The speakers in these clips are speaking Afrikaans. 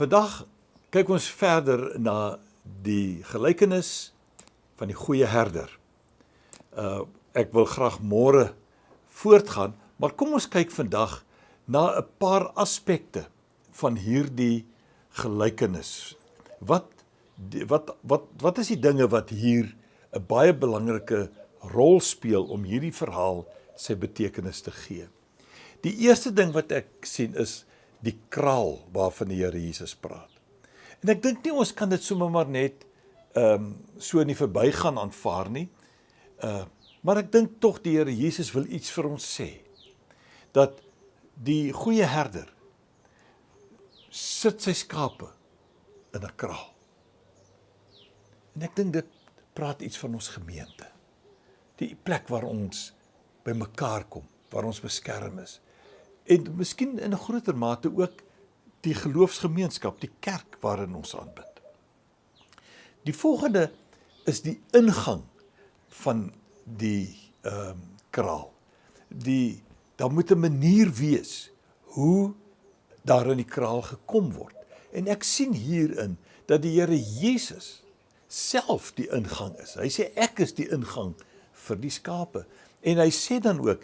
Vandag kyk ons verder na die gelykenis van die goeie herder. Ek wil graag môre voortgaan, maar kom ons kyk vandag na 'n paar aspekte van hierdie gelykenis. Wat is die dinge wat hier 'n baie belangrike rol speel om hierdie verhaal sy betekenis te gee? Die eerste ding wat ek sien is die kraal waarvan die Here Jesus praat. En ek dink nie ons kan dit sommer maar net so in die verbygaan aanvaar nie. Maar ek dink tog die Here Jesus wil iets vir ons sê. Dat die goeie herder sit sy skape in 'n kraal. En ek dink dit praat iets van ons gemeente. Die plek waar ons by mekaar kom, waar ons beskerm is. En miskien in 'n groter mate ook die geloofsgemeenskap, die kerk waarin ons aanbid. Die volgende is die ingang van die kraal. Daar moet 'n manier wees hoe daar in die kraal gekom word. En ek sien hierin dat die Here Jesus self die ingang is. Hy sê ek is die ingang vir die skape. En hy sê dan ook,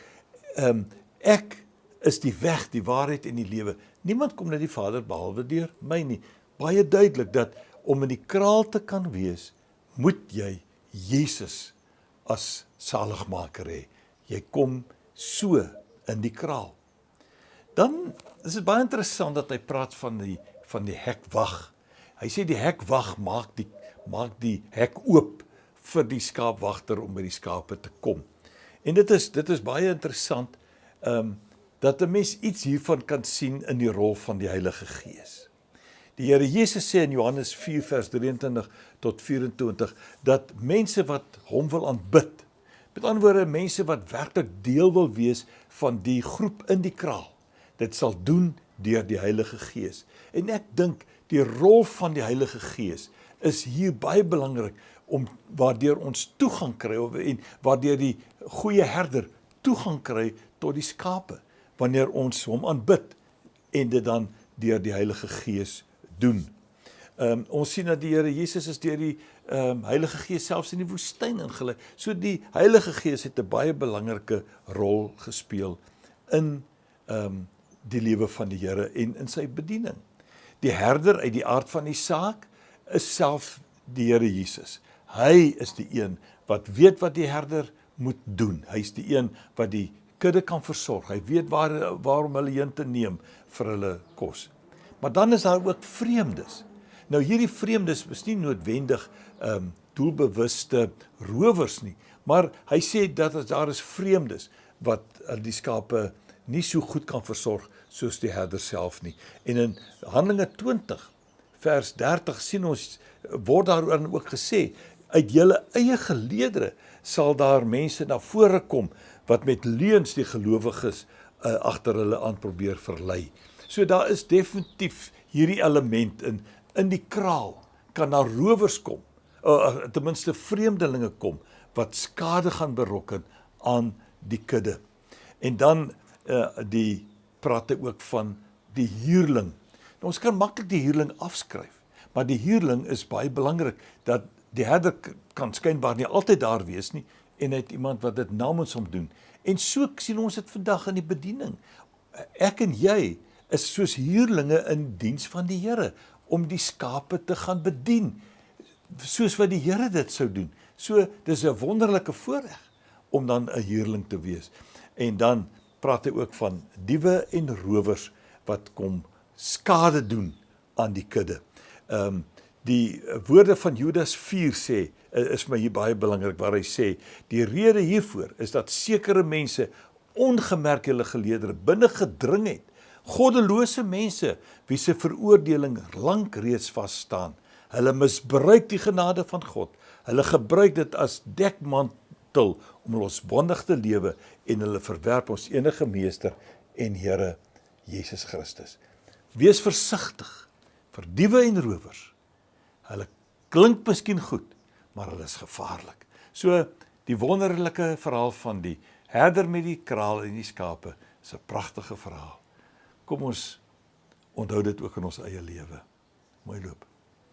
ek is die weg, die waarheid en die lewe. Niemand kom na die Vader behalwe deur my nie. Baie duidelik dat om in die kraal te kan wees, moet jy Jesus as saligmaker hê. Jy kom so in die kraal. Dan is dit baie interessant dat hy praat van die hekwag. Hy sê die hekwag maak die hek oop vir die skaapwagter om by die skape te kom. En dit is baie interessant dat 'n mens iets hiervan kan sien in die rol van die Heilige Gees. Die Here Jesus sê in Johannes 4 vers 23 tot 24 dat mense wat hom wil aanbid, met ander woorde mense wat werklik deel wil wees van die groep in die kraal, dit sal doen deur die Heilige Gees. En ek dink die rol van die Heilige Gees is hier baie belangrik om waardeur ons toegang kry en waardeur die goeie herder toegang kry tot die skape wanneer ons hom aanbid en dit dan deur die Heilige Gees doen. Ons sien dat die Here Jesus is deur die Heilige Gees selfs in die woestyn ingelei. So die Heilige Gees het 'n baie belangrike rol gespeel in die lewe van die Here en in sy bediening. Die herder uit die aard van die saak is self die Here Jesus. Hy is die een wat weet wat die herder moet doen. Hy is die een wat die kudde kan versorg. Hy weet waarom hulle heen te neem vir hulle kos. Maar dan is daar ook vreemdes. Nou hierdie vreemdes is nie noodwendig doelbewuste rowers nie, maar hy sê dat daar is vreemdes wat die skape nie so goed kan versorg soos die herder self nie. En in Handelinge 20 vers 30 sien ons, word daaroor ook gesê, uit julle eie geleedere sal daar mense na vore kom wat met leuns die gelowiges agter hulle aan probeer verlei. So daar is definitief hierdie element in die kraal kan daar rowers kom, ten minste vreemdelinge kom wat skade gaan berokken aan die kudde. En dan die praat hy ook van die huurling. Nou, ons kan maklik die huurling afskryf, maar die huurling is baie belangrik dat die herder kan skynbaar nie altyd daar wees nie en hy het iemand wat dit namens hom doen. En so sien ons dit vandag in die bediening. Ek en jy is soos huurlinge in diens van die Here om die skape te gaan bedien, soos wat die Here dit sou doen. So dis 'n wonderlike voorreg om dan 'n huurling te wees. En dan praat hy ook van diewe en rowers wat kom skade doen aan die kudde. Die woorde van Judas 4 sê, is my hier baie belangrik, waar hy sê, die rede hiervoor is dat sekere mense ongemerk hulle geleedere binne gedring het, goddelose mense, wie se veroordeling lank reeds vasstaan. Hulle misbruik die genade van God, hulle gebruik dit as dekmantel om losbandig te lewe en hulle verwerp ons enige meester en Here Jesus Christus. Wees versigtig vir diewe en rowers. Hulle klink miskien goed, maar hulle is gevaarlik. So die wonderlike verhaal van die herder met die kraal en die skape is 'n pragtige verhaal. Kom ons onthou dit ook in ons eie lewe. Mooi loop.